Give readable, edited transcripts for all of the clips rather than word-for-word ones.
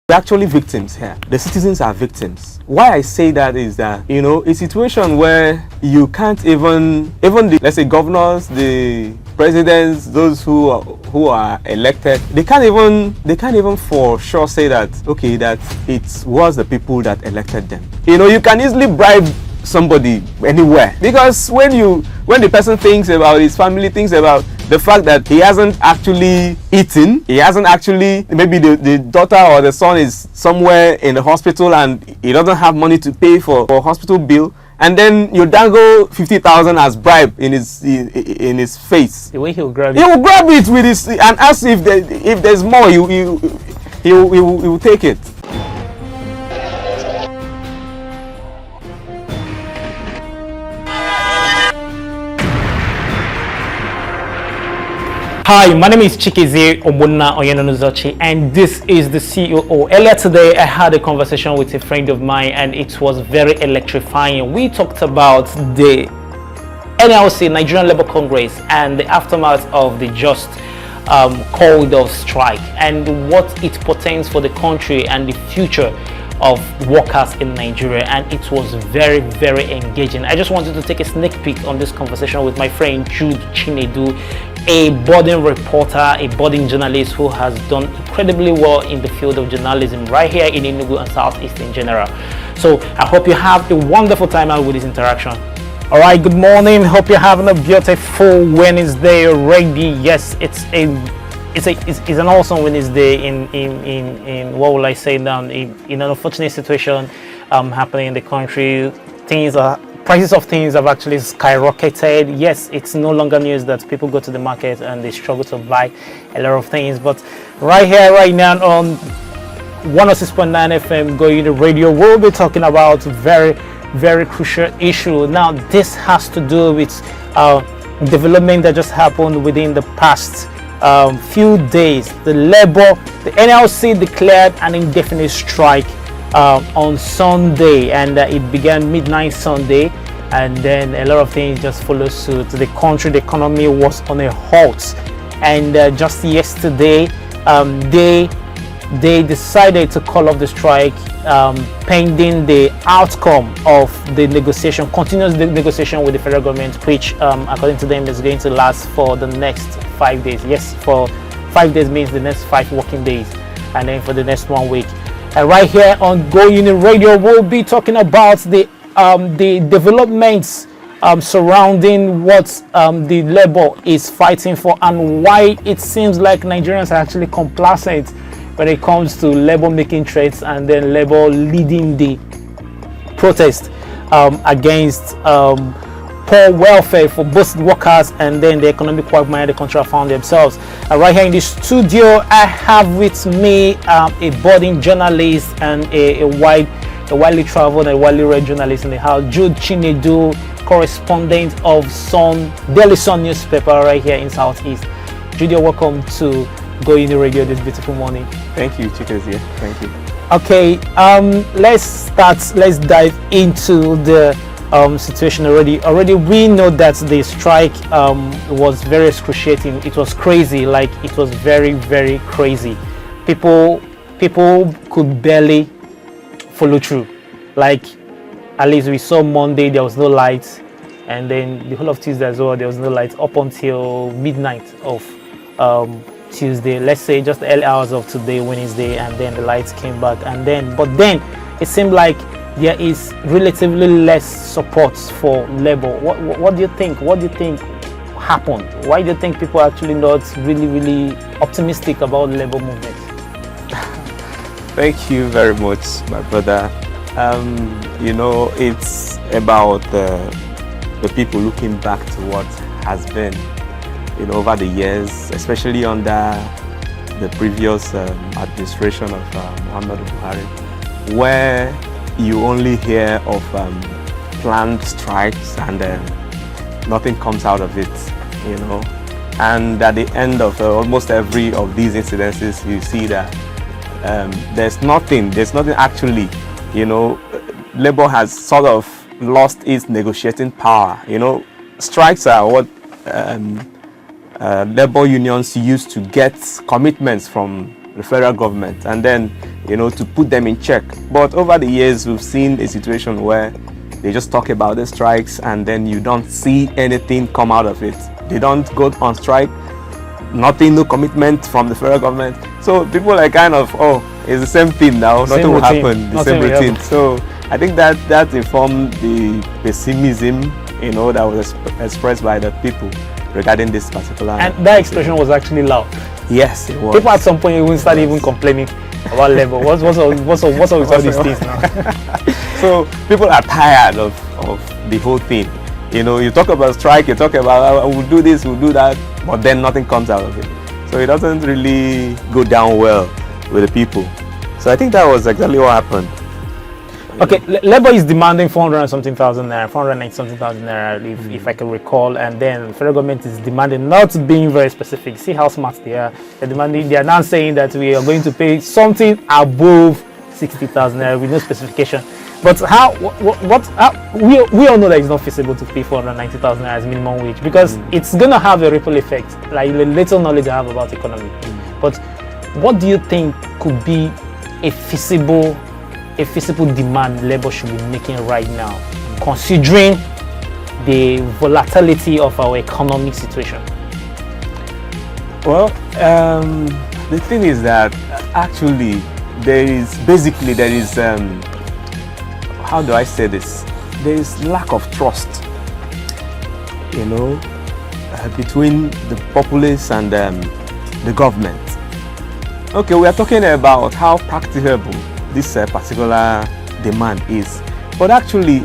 We're actually victims here. The citizens are victims. Why I say that is that, a situation where you can't even the, let's say, governors, the presidents, those who are elected, they can't even for sure say that, okay, that it was the people that elected them. You can easily bribe somebody anywhere, because when the person thinks about his family, thinks about the fact that he hasn't actually eaten, he hasn't actually, maybe the daughter or the son is somewhere in the hospital and he doesn't have money to pay for a hospital bill, and then you dangle 50,000 as bribe in his face. The way he'll grab it with his, and ask if there's more, he will take it. Hi, my name is Chikeze Omuna Oyenunuzochi, and this is the COO. Earlier today, I had a conversation with a friend of mine, and it was very electrifying. We talked about the NLC, Nigerian Labour Congress, and the aftermath of the just called off strike, and what it portends for the country and the future of workers in Nigeria. And it was very, very engaging. I just wanted to take a sneak peek on this conversation with my friend Jude Chinedu, a budding reporter, a budding journalist who has done incredibly well in the field of journalism right here in Enugu and Southeast in general. So I hope you have a wonderful time out with this interaction. All right, good morning. Hope you're having a beautiful Wednesday already. Yes, it's an awesome Wednesday in what will I say now, in an unfortunate situation happening in the country. Prices of things have actually skyrocketed. Yes, it's no longer news that people go to the market and they struggle to buy a lot of things, but right here, right now on 106.9 FM Going to Radio, we'll be talking about very, very crucial issue. Now, this has to do with development that just happened within the past few days. The NLC declared an indefinite strike on Sunday, and it began midnight Sunday, and then a lot of things just followed suit. The country, the economy was on a halt, and just yesterday they decided to call off the strike pending the outcome of the negotiation, continuous negotiation with the federal government, which according to them is going to last for the next 5 days. Yes, for 5 days means the next 5 working days, and then for the next 1 week. Right here on Going Radio, we'll be talking about the developments surrounding what the Labour is fighting for, and why it seems like Nigerians are actually complacent when it comes to Labour making threats and then Labour leading the protest against poor welfare for both workers and then the economic quagmire the country have found themselves. Right here in the studio, I have with me a budding journalist and a widely traveled and widely read journalist in the house, Jude Chinedu, correspondent of Daily Sun newspaper right here in Southeast. Jude, welcome to Going to Radio this beautiful morning. Thank you, Chikeze. Thank you. Okay, let's dive into the situation already. We know that the strike was very excruciating. It was crazy, like it was very, very crazy. People could barely follow through. Like, at least we saw Monday there was no light, and then the whole of Tuesday as well there was no light up until midnight of Tuesday. Let's say just the early hours of today, Wednesday, and then the lights came back, but then it seemed like there is relatively less support for Labour. What do you think? What do you think happened? Why do you think people are actually not really optimistic about the Labour movement? Thank you very much, my brother. It's about the people looking back to what has been, over the years, especially under the previous administration of Muhammadu Buhari, where you only hear of planned strikes and nothing comes out of it, And at the end of almost every of these incidences, you see that there's nothing actually, Labour has sort of lost its negotiating power. Strikes are what Labour unions use to get commitments from the federal government, and then, to put them in check. But over the years, we've seen a situation where they just talk about the strikes and then you don't see anything come out of it. They don't go on strike, nothing, no commitment from the federal government. So people are kind of, it's the same thing now, nothing will happen, the same routine. So I think that informed the pessimism, that was expressed by the people regarding this particular. And that expression was actually loud. Yes, it was. People at some point even started even complaining about labor. What's all with all these things now? So people are tired of the whole thing. You talk about strike, you talk about we'll do this, we'll do that, but then nothing comes out of it. So it doesn't really go down well with the people. So I think that was exactly what happened. Okay, labor is demanding 490-something thousand naira, if I can recall, and then federal government is demanding, not being very specific. See how smart they are. They are now saying that we are going to pay something above 60,000 naira with no specification. But we all know that it's not feasible to pay 490,000 naira as minimum wage, because it's going to have a ripple effect, like the little knowledge I have about economy. But what do you think could be a feasible demand labor should be making right now, considering the volatility of our economic situation? Well, the thing is that actually there is how do I say this? There is lack of trust, between the populace and the government. Okay, we are talking about how practicable this particular demand is, but actually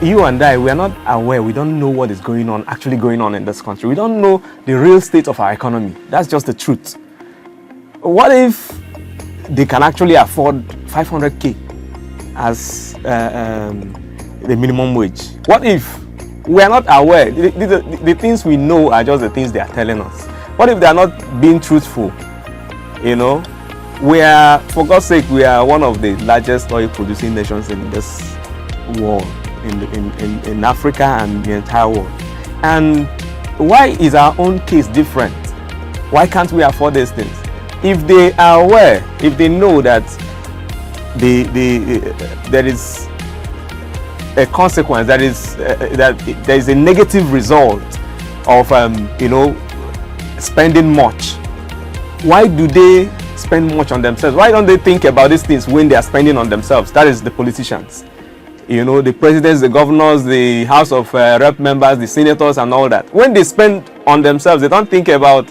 you and I, we are not aware, we don't know what is actually going on in this country. We don't know the real state of our economy. That's just the truth. What if they can actually afford 500k as the minimum wage? What if we are not aware? The things we know are just the things they are telling us. What if they are not being truthful? We are, for God's sake, we are one of the largest oil producing nations in this world, in Africa and the entire world. And why is our own case different? Why can't we afford these things? If they are aware, if they know that there is a consequence, that there is a negative result of spending much, why do they spend much on themselves? Why don't they think about these things when they are spending on themselves? That is the politicians, the presidents, the governors, the House of Rep members, the senators, and all that. When they spend on themselves, they don't think about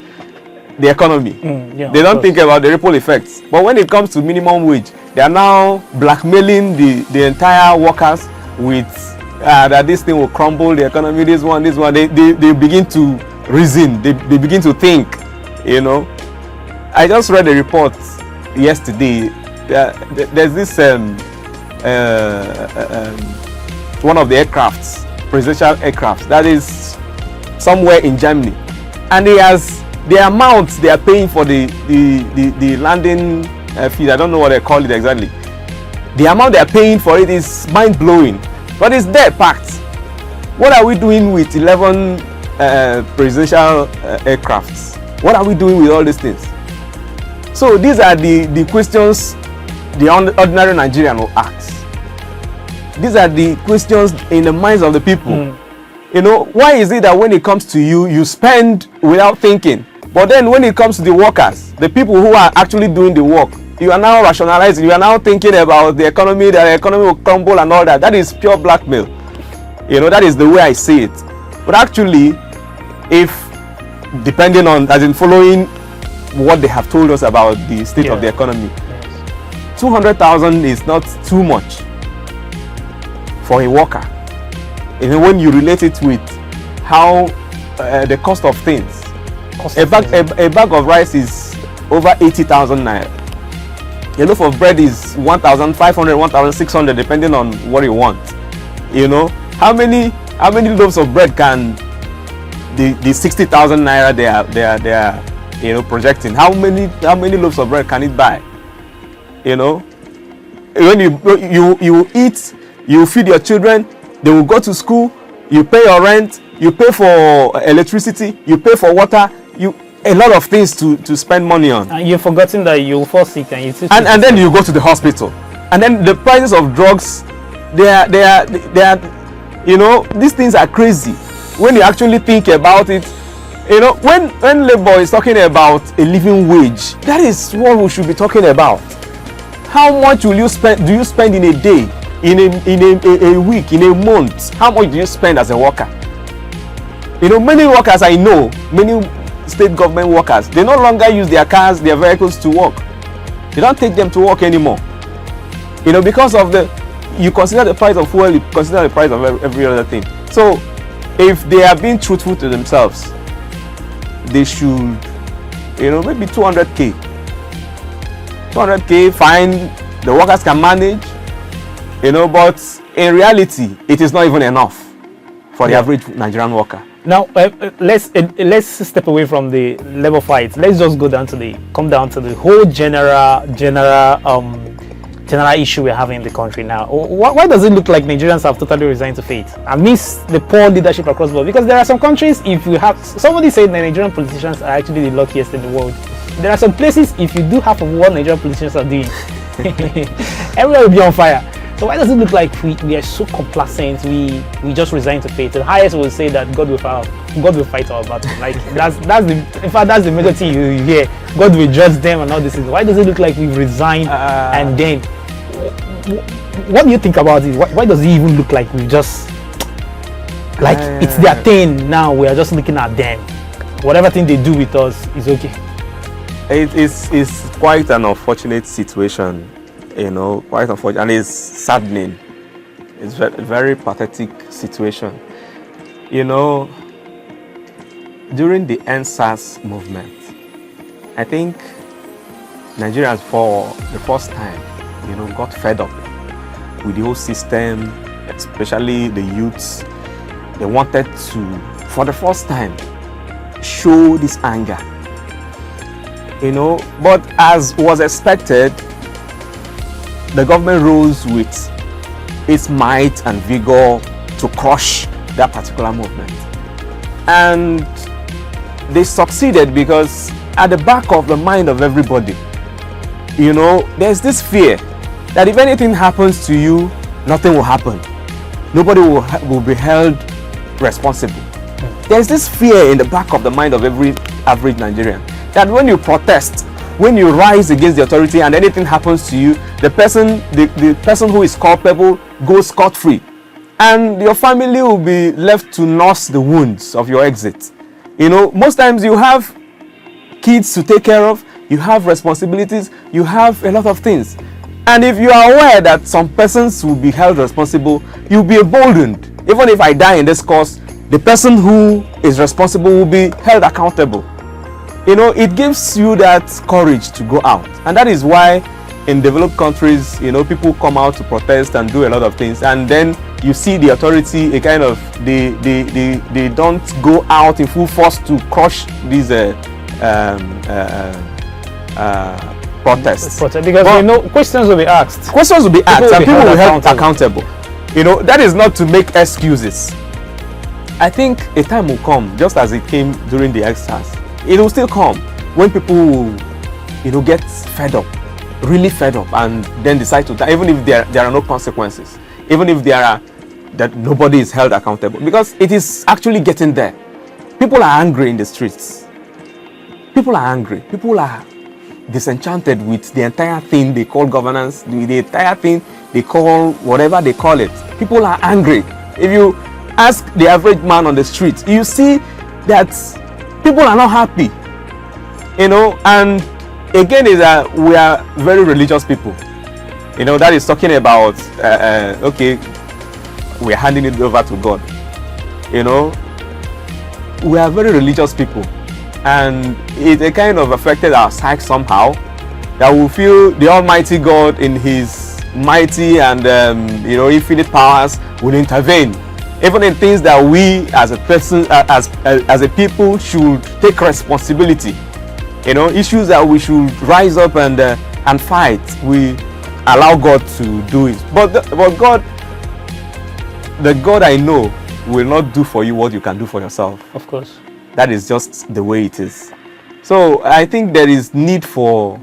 the economy. They don't think about the ripple effects. But when it comes to minimum wage, they are now blackmailing the entire workers with that this thing will crumble the economy. This one. They begin to reason. They begin to think. I just read a report yesterday. There's this one of the aircrafts, presidential aircrafts, that is somewhere in Germany, and the amount they are paying for the landing fee, I don't know what they call it exactly. The amount they are paying for it is mind blowing, but it's there packed. What are we doing with 11 presidential aircrafts? What are we doing with all these things? So these are the questions the ordinary Nigerian will ask. These are the questions in the minds of the people. Why is it that when it comes to you, you spend without thinking, but then when it comes to the workers, the people who are actually doing the work, you are now rationalizing, you are now thinking about the economy, that the economy will crumble and all that. That is pure blackmail. That is the way I see it. But actually, if depending on, as in following what they have told us about the state of the economy, 200,000 is not too much for a worker. When you relate it with how the cost of things, a bag of rice is over 80,000 naira. A loaf of bread is 1,500, 1,600, depending on what you want. How many loaves of bread can the 60,000 naira they are projecting? How many loaves of bread can it buy? When you eat, you feed your children, they will go to school, you pay your rent, you pay for electricity, you pay for water, a lot of things to spend money on. And you've forgotten that you fall sick and you still And then you go to the hospital. And then the prices of drugs, they are, you know, these things are crazy. When you actually think about it, you know, when Labour is talking about a living wage, that is what we should be talking about. How much will you spend? Do you spend in a day, in a week, in a month? How much do you spend as a worker? You know, many workers I know, many state government workers, they no longer use their cars, their vehicles to work. They don't take them to work anymore. You know, because of you consider the price of fuel, you consider the price of every other thing. So, if they are being truthful to themselves, they should, you know, maybe 200k. 200k, fine, the workers can manage, you know, but in reality, it is not even enough for the average Nigerian worker. Now, let's step away from the labor fight. Let's just come down to the whole general issue we're having in the country now. Why does it look like Nigerians have totally resigned to fate and miss the poor leadership across the board? Because there are some countries, if you have, somebody said the Nigerian politicians are actually the luckiest in the world. There are some places, if you do half of what Nigerian politicians are doing, everywhere will be on fire. So why does it look like we are so complacent? We just resign to fate. The highest will say that God will fight our battle. Like that's the major thing you hear. God will judge them and all this. Why does it look like we've resigned? And then, what do you think about it? Why does it even look like we just like it's their thing now? We are just looking at them. Whatever thing they do with us is okay. It's quite an unfortunate situation. You know, quite unfortunate, and it's saddening. It's a very pathetic situation. You know, during the NSAS movement, I think Nigerians for the first time, you know, got fed up with the whole system, especially the youths. They wanted to, for the first time, show this anger. You know, but as was expected, the government rose with its might and vigor to crush that particular movement. And they succeeded because at the back of the mind of everybody, you know, there's this fear that if anything happens to you, nothing will happen. Nobody will be held responsible. There's this fear in the back of the mind of every average Nigerian that when you protest, when you rise against the authority and anything happens to you, the person who is culpable goes scot-free, and your family will be left to nurse the wounds of your exit. You know, most times you have kids to take care of, you have responsibilities, you have a lot of things, and if you are aware that some persons will be held responsible, you'll be emboldened. Even if I die in this cause, the person who is responsible will be held accountable. You know, it gives you that courage to go out. And that is why in developed countries, you know, people come out to protest and do a lot of things. And then you see the authority, they don't go out in full force to crush these protests. Because you know, questions will be asked. Questions will be asked and people will be held accountable. You know, that is not to make excuses. I think a time will come, just as it came during the exercise. It will still come when people will, you know, get fed up, really fed up, and then decide to die, even if there are no consequences, even if that nobody is held accountable, because it is actually getting there. People are angry in the streets. People are angry. People are disenchanted with the entire thing they call governance, the entire thing they call whatever they call it. People are angry. If you ask the average man on the street, you see that people are not happy, you know. And again, is that we are very religious people, you know. That is talking about okay, we are handing it over to God, you know. We are very religious people, and it kind of affected our psyche somehow, that we feel the Almighty God in His mighty and you know, infinite powers will intervene even in things that we as a person, as a people, should take responsibility. You know, issues that we should rise up and fight, we allow God to do it. But God, the God I know, will not do for you what you can do for yourself. Of course. That is just the way it is. So I think there is need for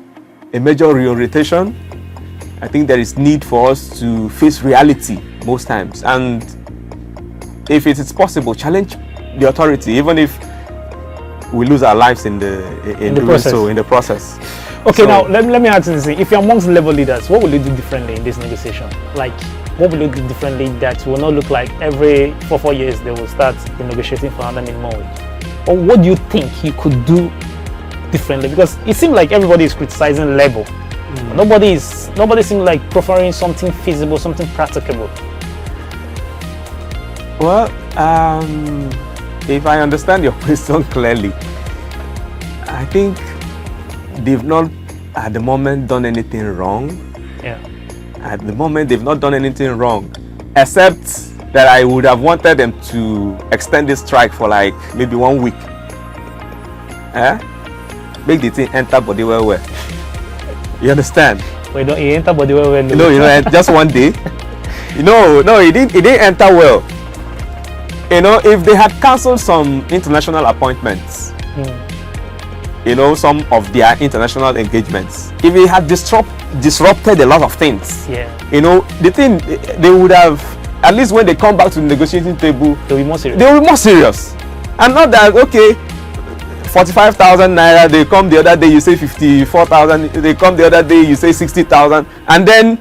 a major reorientation. I think there is need for us to face reality most times, and if it is possible, challenge the authority, even if we lose our lives in the process. So in the process. Okay, so, now let me ask you this thing. If you're amongst Labour leaders, what will you do differently in this negotiation? Like, what will you do differently that will not look like every 4 years they will start negotiating for another minimum wage? Or what do you think you could do differently? Because it seems like everybody is criticizing Labour. Nobody seems like proffering something feasible, something practicable. Well, if I understand your question clearly, I think they've not at the moment done anything wrong. Yeah. At the moment, they've not done anything wrong, except that I would have wanted them to extend this strike for like maybe 1 week. Make the thing enter body well. You understand? Wait, don't you enter body well? No, just 1 day. No, it didn't enter well. If they had cancelled some international appointments, some of their international engagements, if it had disrupted a lot of things, the thing, they would have, at least when they come back to the negotiating table, they'll be more serious. They will be more serious. And not that, okay, 45,000 naira, they come the other day, you say 54,000, they come the other day, you say 60,000, and then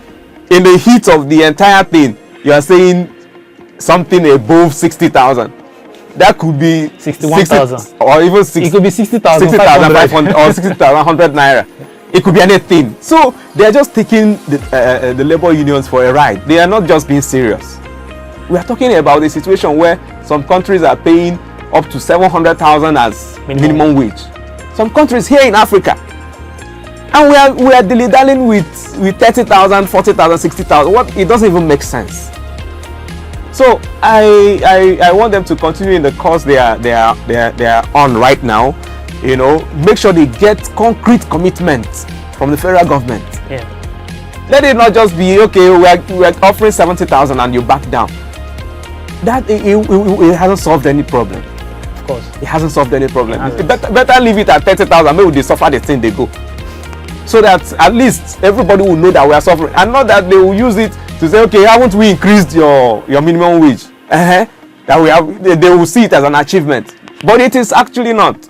in the heat of the entire thing, you are saying something above 60,000. That could be 61,000 or even 60. It could be 60,500 or 60,100 naira. It could be anything. So they are just taking the labor unions for a ride. They are not just being serious. We are talking about a situation where some countries are paying up to 700,000 as minimum wage. Some countries here in Africa, and we are dilly-dallying with 30,000, 40,000, 60,000. What? It doesn't even make sense. So I want them to continue in the course they are on right now. Make sure they get concrete commitments from the federal government. Yeah. Let it not just be okay. We're offering 70,000 and you back down. That it hasn't solved any problem. Of course, it hasn't solved any problem. Better leave it at 30,000. Maybe they suffer the thing they go, so that at least everybody will know that we are suffering, and not that they will use it to say, okay, haven't we increased your minimum wage? That we have, they will see it as an achievement, but it is actually not.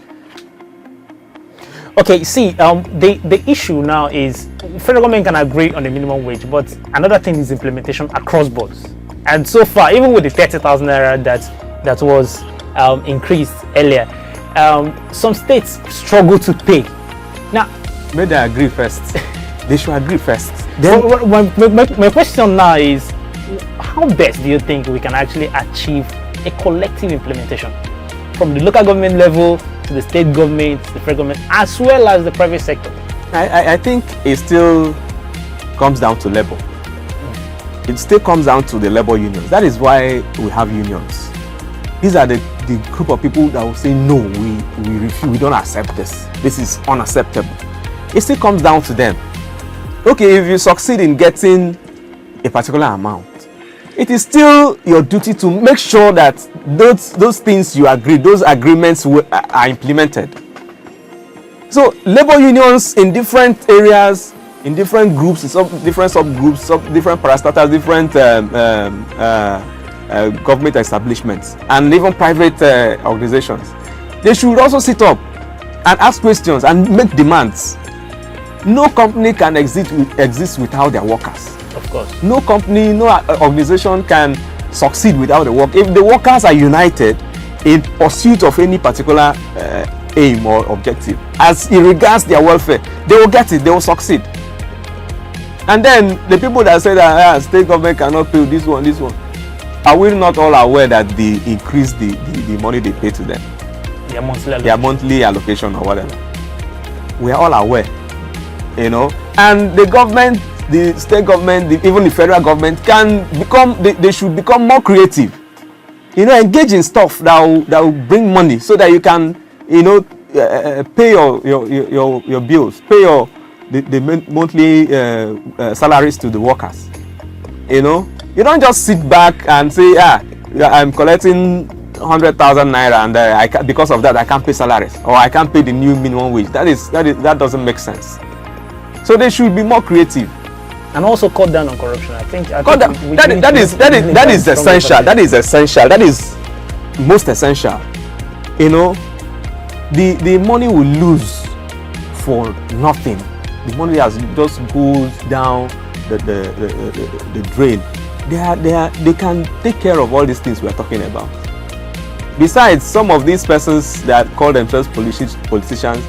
Okay, see, the issue now is federal government can agree on the minimum wage, but another thing is implementation across boards. And so far, even with the 30,000 naira that was increased earlier, some states struggle to pay. Now, may they agree first. They should agree first. Then, my question now is, how best do you think we can actually achieve a collective implementation from the local government level to the state government, the federal government, as well as the private sector? I think it still comes down to labor. It still comes down to the labor unions. That is why we have unions. These are the group of people that will say, no, we refuse, we don't accept this. This is unacceptable. It still comes down to them. Okay, if you succeed in getting a particular amount, it is still your duty to make sure that those things you agree, those agreements are implemented. So labor unions in different areas, in different groups, different subgroups, different parastatals, different government establishments, and even private organizations, they should also sit up and ask questions and make demands. No company can exist without their workers. Of course. No company, no organization can succeed without the work. If the workers are united in pursuit of any particular aim or objective, as it regards their welfare, they will get it, they will succeed. And then the people that say that state government cannot pay this one, are we not all aware that they increase the money they pay to them? Their monthly allocation or whatever. We are all aware, and the government, the state government, even the federal government they should become more creative. Engage in stuff that will bring money so that you can, pay your bills, pay the monthly salaries to the workers. You don't just sit back and say, I'm collecting 100,000 naira, and because of that I can't pay salaries, or I can't pay the new minimum wage. That doesn't make sense. So they should be more creative. And also cut down on corruption. I think that is essential. That is essential. That is most essential. You know, the money we lose for nothing. The money just goes down the drain. They can take care of all these things we are talking about. Besides, some of these persons that call themselves politicians,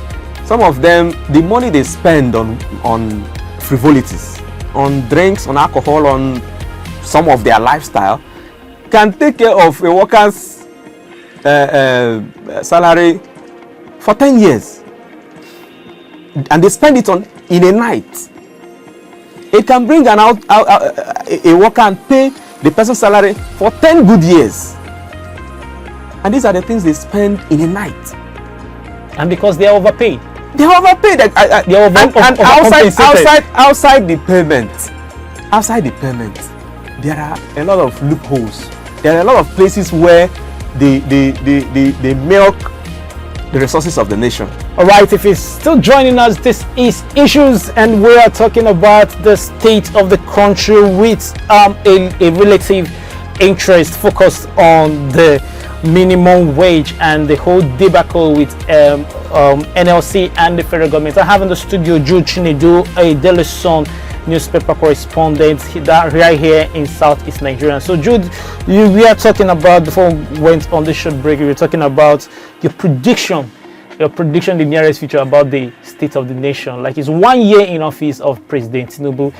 some of them, the money they spend on frivolities, on drinks, on alcohol, on some of their lifestyle, can take care of a worker's salary for 10 years. And they spend it in a night. It can bring a worker and pay the person's salary for 10 good years. And these are the things they spend in a night. And because they are overpaid. They are overpaid. Outside the payment, there are a lot of loopholes. There are a lot of places where they milk the resources of the nation. All right, if you're still joining us, this is Issues, and we are talking about the state of the country with a relative interest focused on the minimum wage and the whole debacle with NLC and the federal government. I have in the studio Jude Chinedu, a Daily Sun newspaper correspondent right here in Southeast Nigeria. So Jude, we are talking about, before we went on this short break, we were talking about your prediction in the nearest future about the state of the nation. Like, it's 1 year in office of President Tinubu.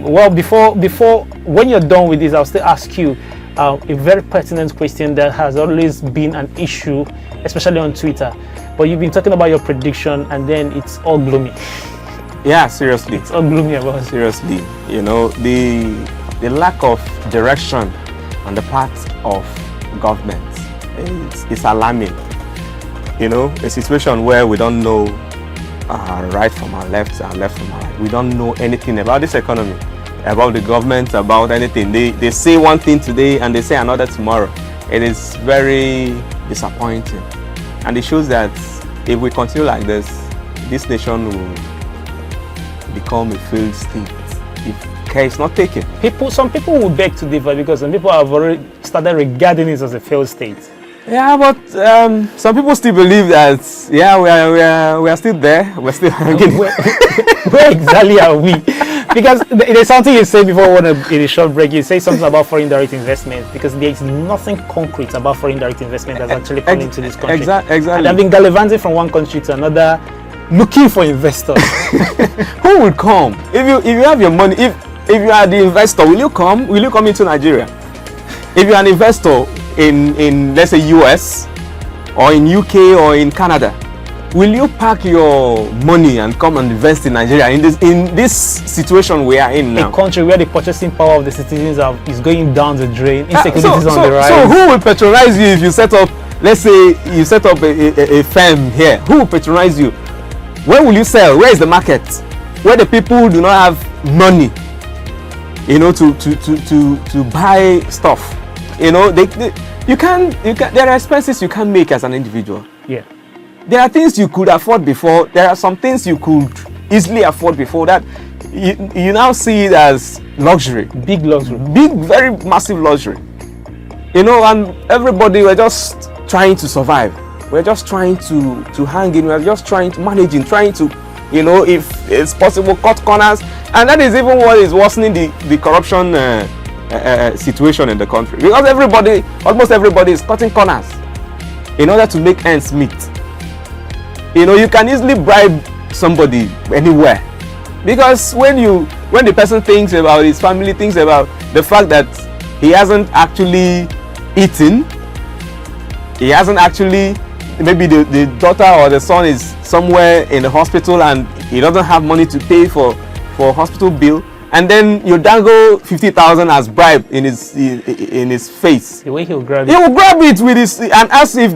Well, before when you're done with this, I'll still ask you a very pertinent question that has always been an issue, especially on Twitter. But you've been talking about your prediction, and then it's all gloomy. Yeah, seriously. It's all gloomy about it. Seriously, you know, the lack of direction on the part of government is alarming. You know, a situation where we don't know our right from our left, our left from our right. We don't know anything about this economy, about the government, about anything. They say one thing today and they say another tomorrow. It is very disappointing. And it shows that if we continue like this nation will become a failed state if care is not taken. Some people will beg to differ, because some people have already started regarding it as a failed state. Yeah, but some people still believe that, yeah, we are still there. We're still hanging. Where exactly are we? Because there's something you said before in a short break. You say something about foreign direct investment, because there is nothing concrete about foreign direct investment that's actually coming into this country. Exactly. And they've been gallivanting from one country to another, looking for investors. Who will come? If you have your money, if you are the investor, will you come? Will you come into Nigeria? If you are an investor in let's say US or in UK or in Canada, will you pack your money and come and invest in Nigeria in this situation we are in now? A country where the purchasing power of the citizens is going down the drain, insecurity is on the rise. So who will patronize you if you set up, let's say you set up a firm here? Who will patronize you? Where will you sell? Where is the market? Where the people do not have money, you know, to buy stuff. You know, you can. There are expenses you can't make as an individual. Yeah. There are things you could afford before. There are some things you could easily afford before that you now see it as luxury. Big luxury. Big, very massive luxury. You know, and everybody, we're just trying to survive. We're just trying to hang in. We're just trying to manage, trying to, you know, if it's possible, cut corners. And that is even what is worsening the corruption situation in the country, because almost everybody is cutting corners in order to make ends meet. You know, you can easily bribe somebody anywhere, because when the person thinks about his family, thinks about the fact that he hasn't actually eaten, he hasn't actually, maybe the daughter or the son is somewhere in the hospital and he doesn't have money to pay for hospital bill, and then you dangle 50,000 as bribe in his face. The way he'll grab it. He will grab it with his and ask if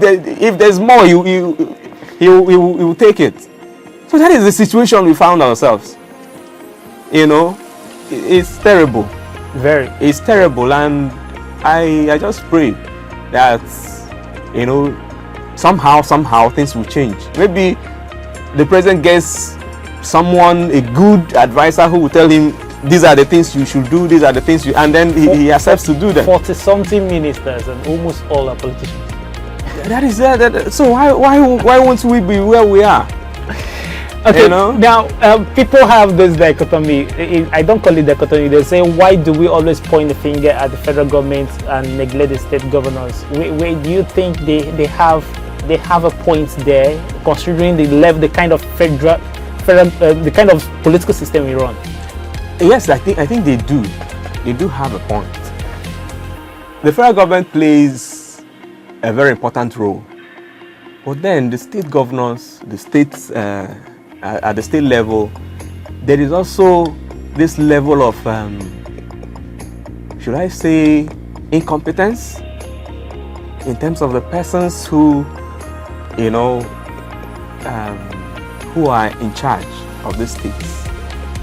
there's more. He will take it. So that is the situation we found ourselves. You know, it's terrible. Very. It's terrible, and I just pray that you know, somehow things will change. Maybe the president gets someone, a good advisor, who will tell him these are the things you should do, these are the things you, and then he accepts to do them. 40-something ministers and almost all are politicians. That is that. So why won't we be where we are? Okay, you know? Now people have this dichotomy. I don't call it dichotomy. They say, why do we always point the finger at the federal government and neglect the state governors? Where do you think they have a point there, considering the kind of federal the kind of political system we run? Yes, I think they do. They do have a point. The federal government plays a very important role, but then the state governors, the states at the state level, there is also this level of should I say incompetence in terms of the persons who, you know, who are in charge of the states.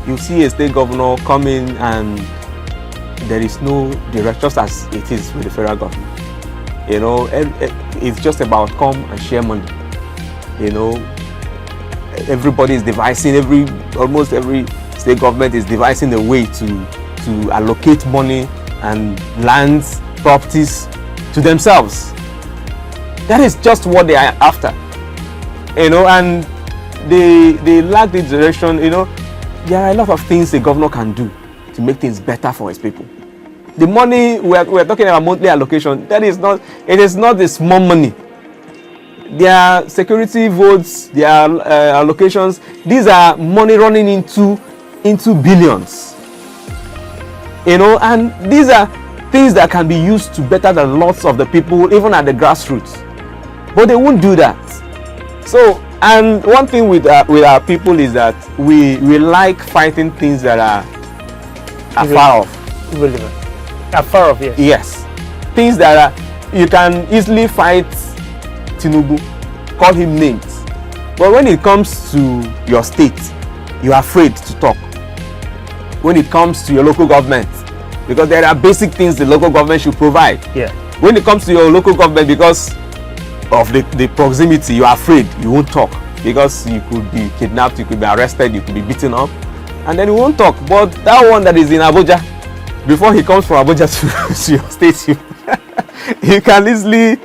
You see a state governor come in and there is no direction, just as it is with the federal government. You know, it's just about come and share money. You know, everybody is devising, almost every state government is devising a way to allocate money and lands, properties to themselves. That is just what they are after. You know, and they lack the direction. You know, there are a lot of things the governor can do to make things better for his people. The money we're talking about, monthly allocation, it is not the small money. Their security votes, their allocations, these are money running into billions. You know, and these are things that can be used to better the lots of the people, even at the grassroots. But they won't do that. So, and one thing with our people is that we like fighting things that are far off. Relevant. Afar off, yes. Yes. Things that are, you can easily fight Tinubu, call him names. But when it comes to your state, you are afraid to talk. When it comes to your local government, because there are basic things the local government should provide. Yeah. When it comes to your local government, because of the proximity, you are afraid, you won't talk. Because you could be kidnapped, you could be arrested, you could be beaten up, and then you won't talk. But that one that is in Abuja, before he comes from Abuja to your state, you can easily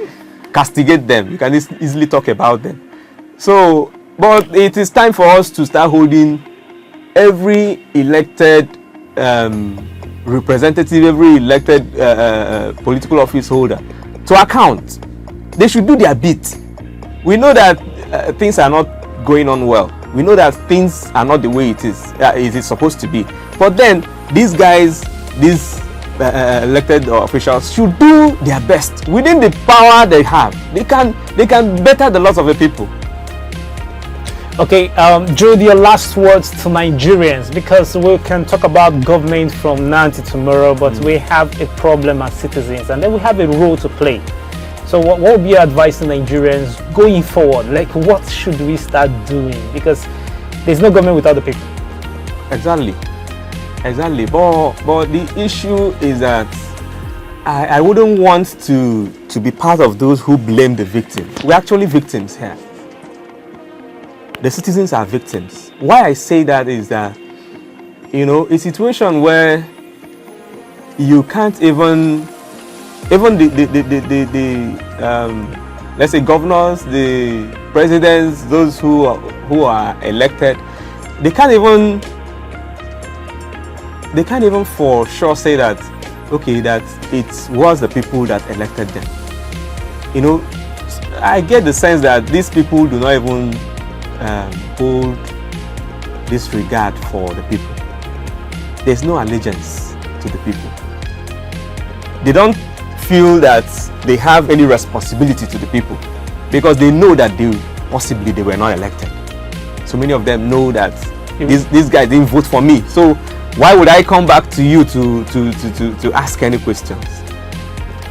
castigate them. You can easily talk about them. So, but it is time for us to start holding every elected representative, every elected political office holder to account. They should do their bit. We know that things are not going on well. We know that things are not the way it is supposed to be. But then these guys, these elected officials should do their best within the power they have. They can better the lots of the people. Okay, Jude, your last words to Nigerians, because we can talk about government from now to tomorrow, but we have a problem as citizens, and then we have a role to play. So what would be your advice to Nigerians going forward? Like, what should we start doing? Because there's no government without the people. Exactly. But the issue is that I wouldn't want to be part of those who blame the victim. We're actually victims here. The citizens are victims. Why I say that is that, you know, a situation where you can't even the let's say governors, the presidents, those who are elected, they can't even for sure say that, okay, that it was the people that elected them. You know, I get the sense that these people do not even hold this regard for the people. There's no allegiance to the people. They don't feel that they have any responsibility to the people because they know that they were not elected. So many of them know that this guy didn't vote for me. So why would I come back to you to ask any questions?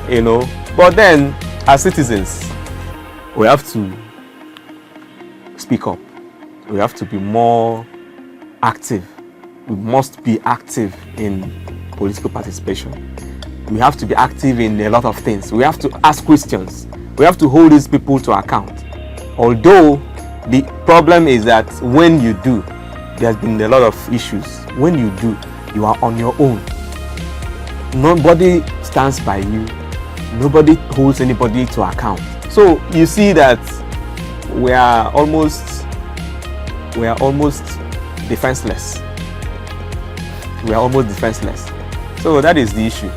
You know. But then, as citizens, we have to speak up. We have to be more active. We must be active in political participation. We have to be active in a lot of things. We have to ask questions. We have to hold these people to account. Although the problem is that when you do, there's been a lot of issues. When you do, you are on your own. Nobody stands by you. Nobody holds anybody to account. So you see that we are almost defenseless. We are almost defenseless. So that is the issue.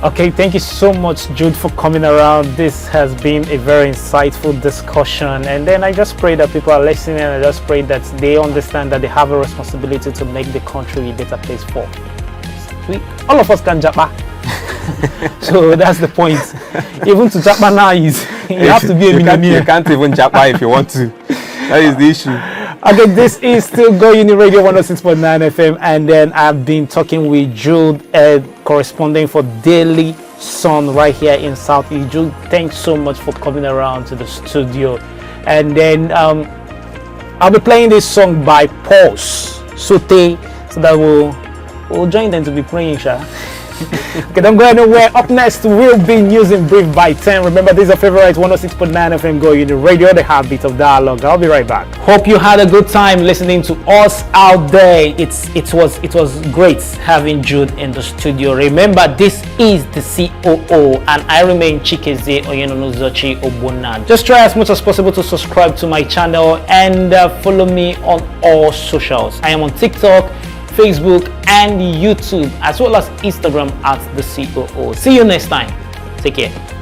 Okay, thank you so much, Jude, for coming around. This has been a very insightful discussion, and then I just pray that people are listening, and I just pray that they understand that they have a responsibility to make the country a better place for. All of us can japa. So that's the point. Even to japa now is you have to be a millionaire. You can't even japa if you want to. That is the issue. Okay, this is still going in Radio 106.9 FM, and then I've been talking with Jude, corresponding for Daily Sun right here in South East. Jude, thanks so much for coming around to the studio. And then I'll be playing this song by Pulse Sote, so that we'll join them to be praying, Sha. Okay, don't go anywhere. Up next will be News in Brief by 10. Remember, this is a favorite 106.9 FM Go Uni Radio, the heartbeat of dialogue. I'll be right back. Hope you had a good time listening to us out there. It was great having Jude in the studio. Remember, this is the COO, and I remain Chikeze Oyenonuzochi Obunan. Just try as much as possible to subscribe to my channel and follow me on all socials. I am on TikTok, Facebook and YouTube, as well as Instagram at the COO. See you next time. Take care.